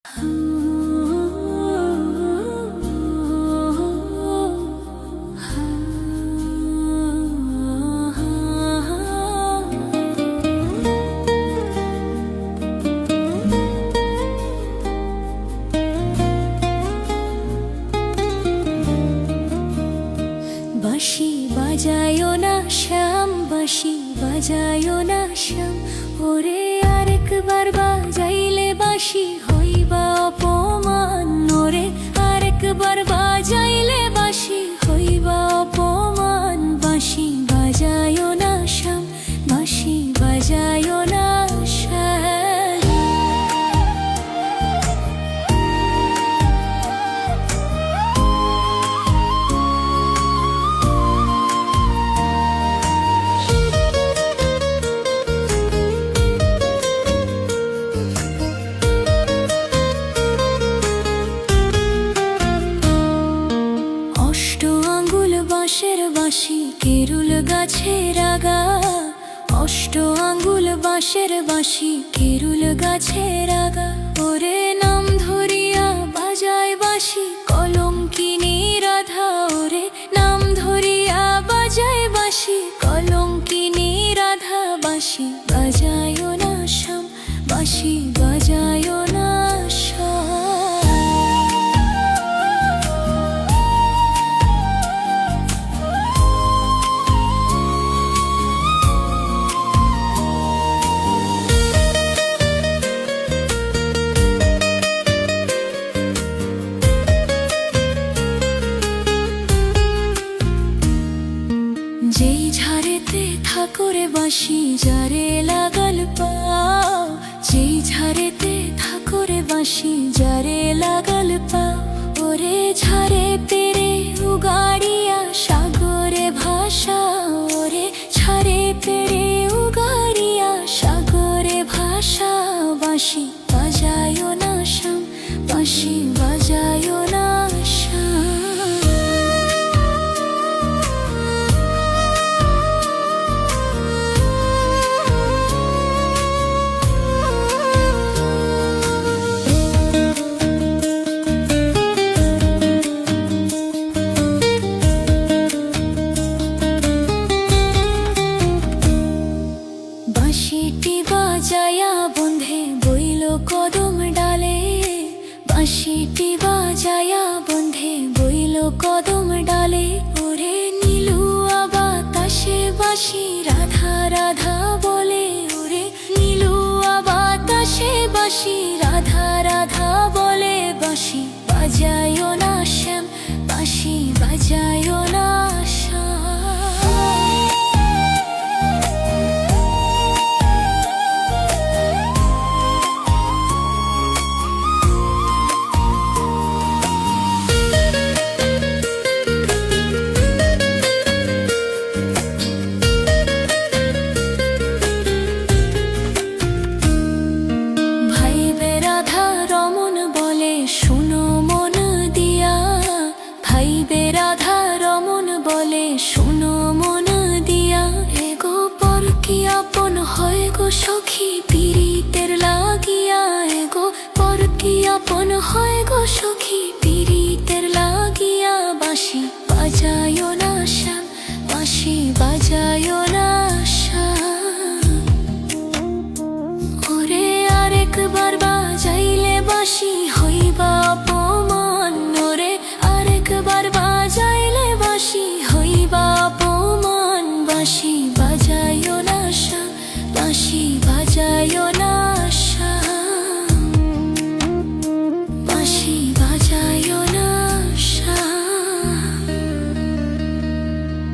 বাঁশি বাজায়ো না শ্যাম, বাঁশি বাজায়ো না শ্যাম, ওরে আরেকবার বাজাইলে বাঁশি হইবা অপমান, ওরে আরেকবার বাজাইলে বাঁশি হইবা অপমান। বাঁশি বাজায়ো না শ্যাম, বাঁশি বাজায়ো না শ্যাম। বাঁশের বাঁশি কেরুল গাছের আগা, অষ্ট আঙ্গুল বাঁশের বাঁশি কেরুল গাছের আগা, ওরে নাম ধরিয়া বাজায় বাঁশি কলঙ্কিনী রাধা, ওরে নাম ধরিয়া বাজায় বাঁশি কলঙ্কিনী রাধা। বাঁশি বাজায়ো না শ্যাম, বাঁশি বাজায়ো না শ্যাম। যেই ঝাড়েতে থাকরে বাঁশি যারে লাগাল পাও, যেই ঝাড়েতে থাকরে বাঁশি যারে লাগাল পাও, ওরে ঝাড়ে পেরে উগাড়িয়া সাগরে ভাষা, ওরে ঝাড়ে পেরে উগাড়িয়া সাগরে ভাষা। বাঁশি বাজায়ো না শ্যাম, বাঁশি বাজায়ো না শ্যাম। বাঁশিটি বাজায়া বন্ধে বইল কদম ডালে, বাঁশিটি বাজায়া বন্ধে বইল কদম ডালে, ওরে নীলুয়া বাতাসে বাঁশি রাধা রাধা বলে, ওরে নীলুয়া বাতাসে বাঁশি রাধা রাধা বলে। বাঁশি বাজায়ো না শ্যাম, বাঁশি বাজায়ো না শ্যাম। রাধা রমন বলে শোনো মন দিয়া, এগো পর কি আপন হয় গো সখী পীড়িতের লাগিয়া, এগো পর কি আপন হয় গো সখী পীড়িতের লাগিয়া। বাঁশি বাজায়ো না শ্যাম, বাঁশি বাজায়ো না শ্যাম, ওরে আরেকবার বাজাইলে বাঁশি হইবা অপমান, ওরে আরেকবার বাজাইলে বাঁশি হইবা অপমান। বাঁশি বাজায়ো না শ্যাম, বাঁশি